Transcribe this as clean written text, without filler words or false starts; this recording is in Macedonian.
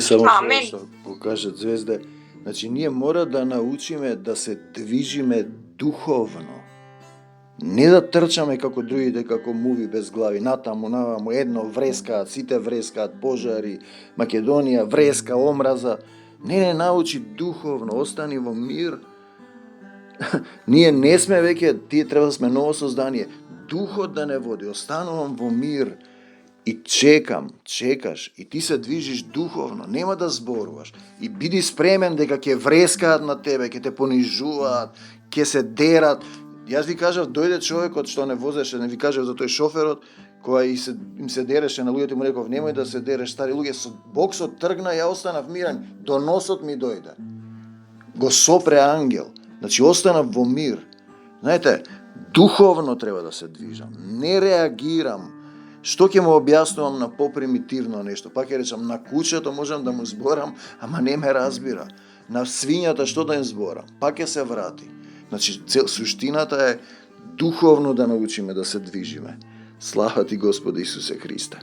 Само Амен. што покаже Звезде, значи ние мора да научиме да се движиме духовно. Не да трчаме како другите, како муви без глави, натаму, наваму, едно врескаат, сите врескаат, пожари, Македонија, вреска, омраза. Не научи духовно, остани во мир. Ние не сме веќе, тие треба да сме ново создание. Духот да не води, останувам во мир и чекаш и ти се движиш духовно, нема да зборуваш. И биди спремен дека ќе врескаат на тебе, ќе те понижуваат, ќе се дерат. Јас ви кажав, дојде човекот што не возеше, не ви кажав за тој шоферот, која им се дереше на луѓето, му реков, немој да се дереш, стари луѓе, со боксот тргна, ја останав мирен, до носот ми дојде. Го сопре ангел. Значи, останав во мир. Знаете, духовно треба да се движам. Не реагирам. Што ќе му објаснувам на попримитивно нешто? Пак ќе речам, на кучето можам да му зборам, ама не ме разбира. На свињата што да им зборам? Пак ќе се врати. Значи, суштината е духовно да научиме да се движиме. Слава ти, Господи Исусе Христе.